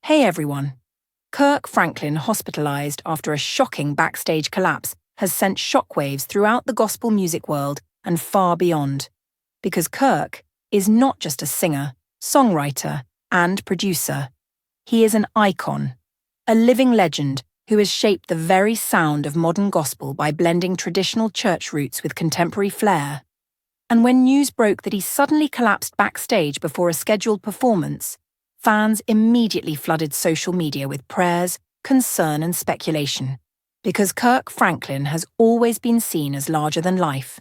Hey everyone. Kirk Franklin, hospitalized after a shocking backstage collapse, has sent shockwaves throughout the gospel music world and far beyond. Because Kirk is not just a singer, songwriter, and producer. He is an icon, a living legend who has shaped the very sound of modern gospel by blending traditional church roots with contemporary flair. And when news broke that he suddenly collapsed backstage before a scheduled performance, fans immediately flooded social media with prayers, concern, and speculation. Because Kirk Franklin has always been seen as larger than life,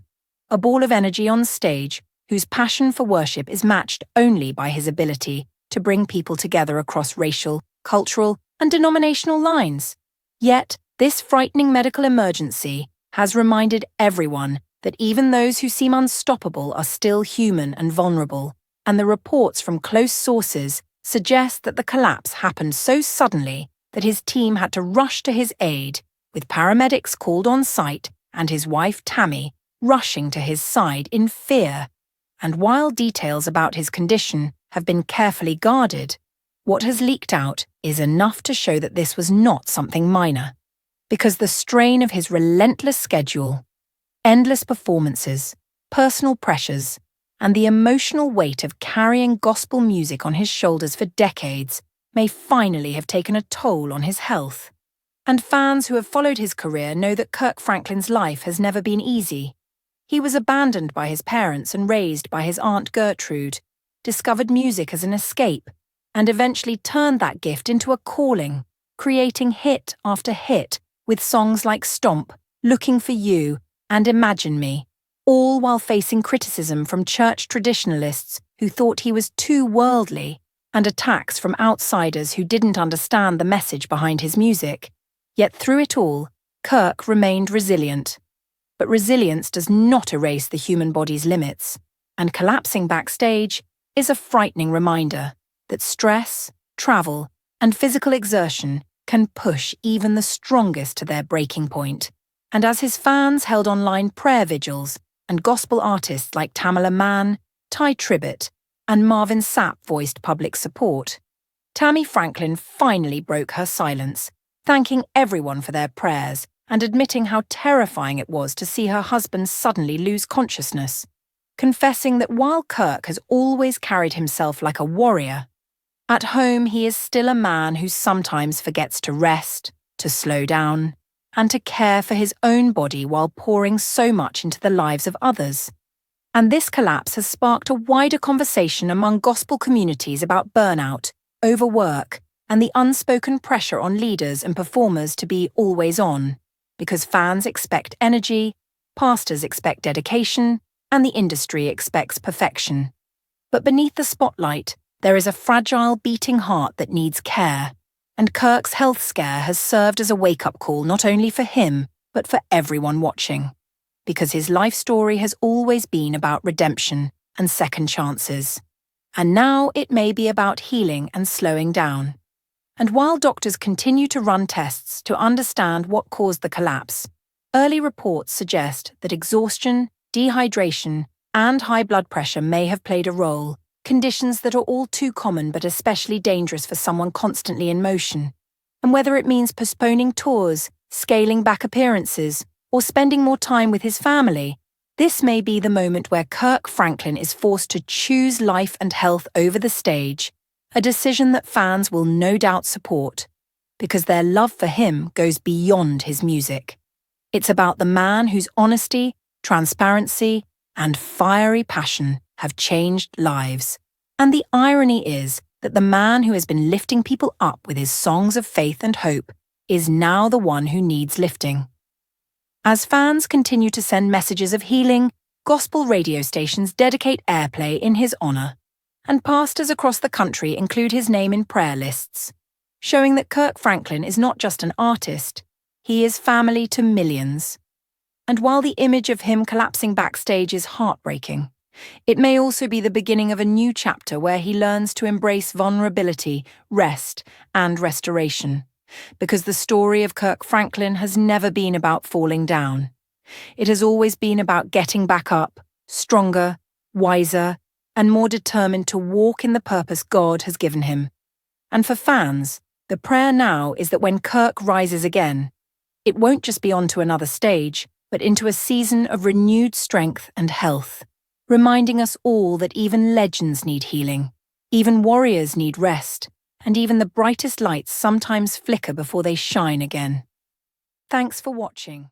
a ball of energy on stage whose passion for worship is matched only by his ability to bring people together across racial, cultural, and denominational lines. Yet, this frightening medical emergency has reminded everyone that even those who seem unstoppable are still human and vulnerable, and the reports from close sources suggest that the collapse happened so suddenly that his team had to rush to his aid, with paramedics called on site and his wife Tammy rushing to his side in fear. And while details about his condition have been carefully guarded, what has leaked out is enough to show that this was not something minor, because the strain of his relentless schedule, endless performances, personal pressures, and the emotional weight of carrying gospel music on his shoulders for decades may finally have taken a toll on his health. And fans who have followed his career know that Kirk Franklin's life has never been easy. He was abandoned by his parents and raised by his Aunt Gertrude, discovered music as an escape, and eventually turned that gift into a calling, creating hit after hit with songs like Stomp, Looking for You, and Imagine Me, all while facing criticism from church traditionalists who thought he was too worldly, and attacks from outsiders who didn't understand the message behind his music. Yet through it all, Kirk remained resilient. But resilience does not erase the human body's limits, and collapsing backstage is a frightening reminder that stress, travel, and physical exertion can push even the strongest to their breaking point. And as his fans held online prayer vigils, and gospel artists like Tamala Mann, Ty Tribbett, and Marvin Sapp voiced public support, Tammy Franklin finally broke her silence, thanking everyone for their prayers and admitting how terrifying it was to see her husband suddenly lose consciousness, confessing that while Kirk has always carried himself like a warrior, at home he is still a man who sometimes forgets to rest, to slow down, and to care for his own body while pouring so much into the lives of others. And this collapse has sparked a wider conversation among gospel communities about burnout, overwork, and the unspoken pressure on leaders and performers to be always on, because fans expect energy, pastors expect dedication, and the industry expects perfection. But beneath the spotlight, there is a fragile, beating heart that needs care. And Kirk's health scare has served as a wake-up call not only for him, but for everyone watching. Because his life story has always been about redemption and second chances. And now it may be about healing and slowing down. And while doctors continue to run tests to understand what caused the collapse, early reports suggest that exhaustion, dehydration, and high blood pressure may have played a role, conditions that are all too common but especially dangerous for someone constantly in motion. And whether it means postponing tours, scaling back appearances, or spending more time with his family, this may be the moment where Kirk Franklin is forced to choose life and health over the stage, a decision that fans will no doubt support, because their love for him goes beyond his music. It's about the man whose honesty, transparency, and fiery passion have changed lives. And the irony is that the man who has been lifting people up with his songs of faith and hope is now the one who needs lifting. As fans continue to send messages of healing, gospel radio stations dedicate airplay in his honor, and pastors across the country include his name in prayer lists, showing that Kirk Franklin is not just an artist, he is family to millions. And while the image of him collapsing backstage is heartbreaking, it may also be the beginning of a new chapter where he learns to embrace vulnerability, rest, and restoration. Because the story of Kirk Franklin has never been about falling down. It has always been about getting back up, stronger, wiser, and more determined to walk in the purpose God has given him. And for fans, the prayer now is that when Kirk rises again, it won't just be onto another stage, but into a season of renewed strength and health, reminding us all that even legends need healing, even warriors need rest, and even the brightest lights sometimes flicker before they shine again. Thanks for watching.